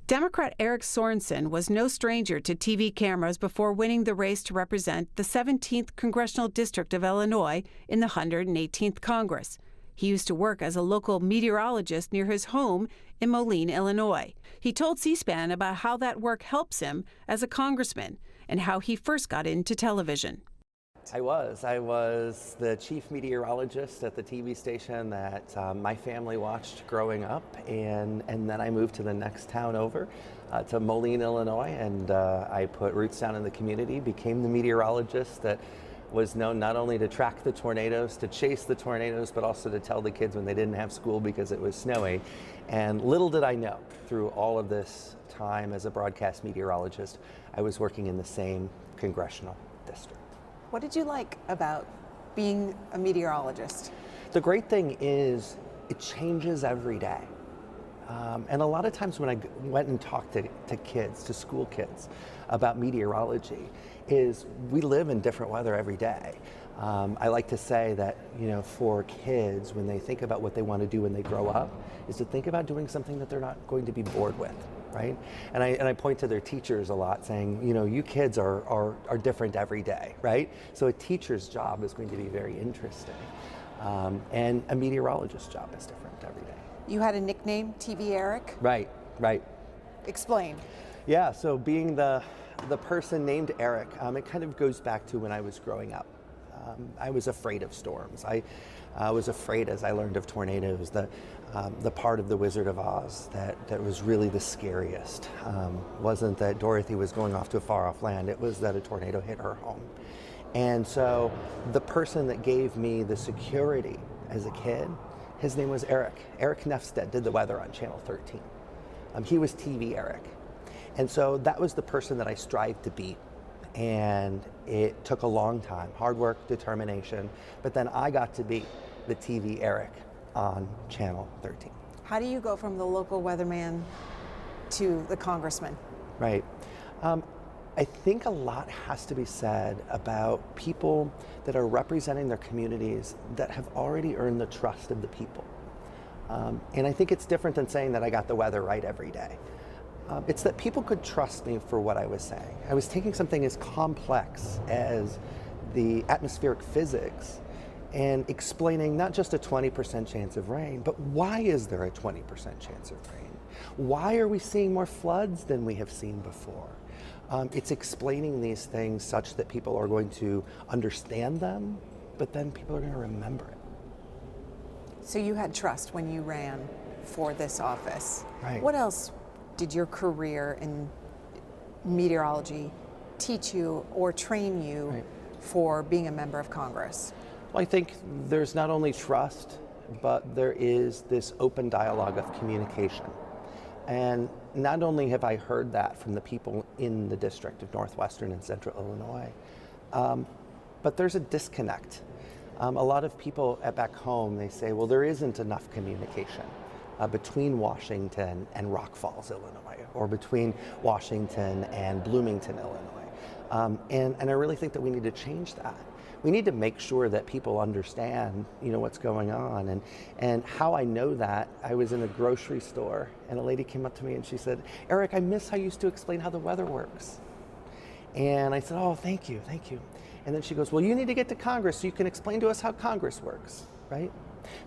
Democrat Eric Sorensen was no stranger to TV cameras before winning the race to represent the 17th Congressional District of Illinois in the 118th Congress. He used to work as a local meteorologist near his home in Moline, Illinois. He told C-SPAN about how that work helps him as a congressman and how he first got into television. I was the chief meteorologist at the TV station that my family watched growing up, and then I moved to the next town over, to Moline, Illinois, and I put roots down in the community, became the meteorologist that was known not only to track the tornadoes, to chase the tornadoes, but also to tell the kids when they didn't have school because it was snowy. And little did I know, through all of this time as a broadcast meteorologist, I was working in the same congressional district. What did you like about being a meteorologist? The great thing is it changes every day. And a lot of times when I went and talked to kids, to school kids, about meteorology, is we live in different weather every day. I like to say that, for kids, when they think about what they want to do when they grow up, is to think about doing something that they're not going to be bored with, right? And I point to their teachers a lot, saying, you kids are different every day, right? So a teacher's job is going to be very interesting, and a meteorologist's job is different every day. You had a nickname, TV Eric? Right. Explain. Yeah, so being the person named Eric, it kind of goes back to when I was growing up. I was afraid of storms. I was afraid, as I learned of tornadoes, the part of the Wizard of Oz that was really the scariest wasn't that Dorothy was going off to a far off land, it was that a tornado hit her home. And so the person that gave me the security as a kid, his name was Eric. Eric Nefstead did the weather on Channel 13. He was TV Eric. And so that was the person that I strived to be. And it took a long time, hard work, determination, but then I got to be the TV Eric on Channel 13. How do you go from the local weatherman to the congressman? Right. I think a lot has to be said about people that are representing their communities that have already earned the trust of the people. And I think it's different than saying that I got the weather right every day. It's that people could trust me for what I was saying. I was taking something as complex as the atmospheric physics and explaining not just a 20% chance of rain, but why is there a 20% chance of rain? Why are we seeing more floods than we have seen before? It's explaining these things such that people are going to understand them, but then people are going to remember it. So you had trust when you ran for this office. Right. What else did your career in meteorology teach you or train you for being a member of Congress? Well, I think there's not only trust, but there is this open dialogue of communication. And not only have I heard that from the people in the district of Northwestern and Central Illinois, but there's a disconnect. A lot of people back home, they say, well, there isn't enough communication between Washington and Rock Falls, Illinois, or between Washington and Bloomington, Illinois. And I really think that we need to change that. We need to make sure that people understand, what's going on. And how I know that, I was in a grocery store and a lady came up to me and she said, Eric, I miss how you used to explain how the weather works. And I said, oh, thank you. And then she goes, well, you need to get to Congress so you can explain to us how Congress works, right?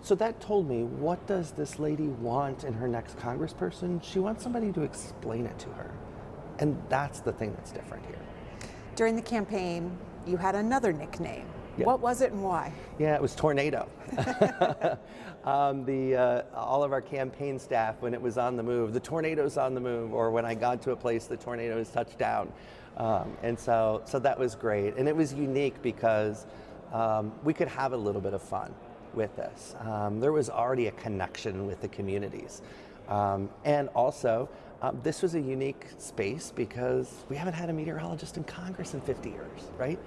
So that told me, what does this lady want in her next congressperson? She wants somebody to explain it to her. And that's the thing that's different here. During the campaign, you had another nickname. Yeah. What was it and why? Yeah, it was Tornado. All of our campaign staff, when it was on the move, the tornado's on the move, or when I got to a place, the tornadoes touched down. And so that was great. And it was unique because we could have a little bit of fun with this. There was already a connection with the communities. And also, this was a unique space because we haven't had a meteorologist in Congress in 50 years, right?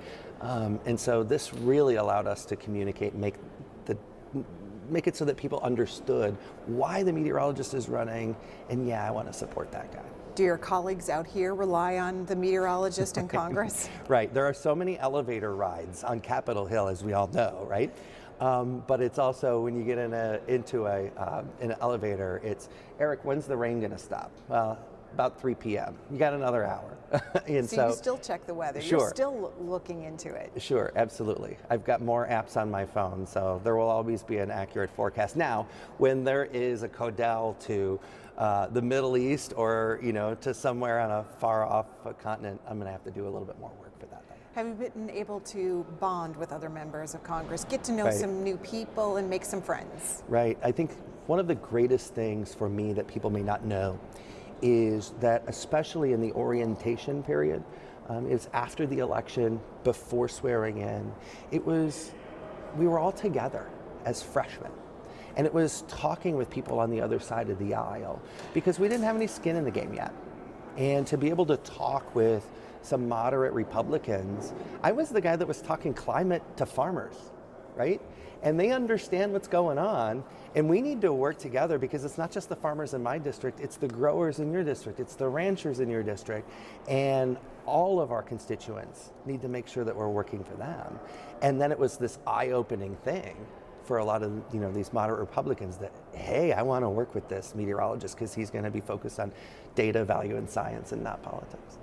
And so this really allowed us to communicate and make it so that people understood why the meteorologist is running, and yeah, I want to support that guy. Do your colleagues out here rely on the meteorologist in Congress? Right, there are so many elevator rides on Capitol Hill, as we all know, right? But it's also, when you get into an elevator, it's, Eric, when's the rain gonna stop? Well, about 3 p.m. You got another hour. And so you still check the weather. Sure. You're still looking into it. Sure, absolutely. I've got more apps on my phone, so there will always be an accurate forecast. Now, when there is a codel to the Middle East or to somewhere on a far off continent, I'm going to have to do a little bit more work for that. Have you been able to bond with other members of Congress, get to know Right. some new people and make some friends? Right. I think one of the greatest things for me that people may not know is that, especially in the orientation period, it was after the election, before swearing in, we were all together as freshmen. And it was talking with people on the other side of the aisle because we didn't have any skin in the game yet. And to be able to talk with some moderate Republicans, I was the guy that was talking climate to farmers, right? And they understand what's going on, and we need to work together because it's not just the farmers in my district, it's the growers in your district, it's the ranchers in your district, and all of our constituents need to make sure that we're working for them. And then it was this eye-opening thing for a lot of these moderate Republicans that, hey, I want to work with this meteorologist because he's going to be focused on data, value, and science and not politics.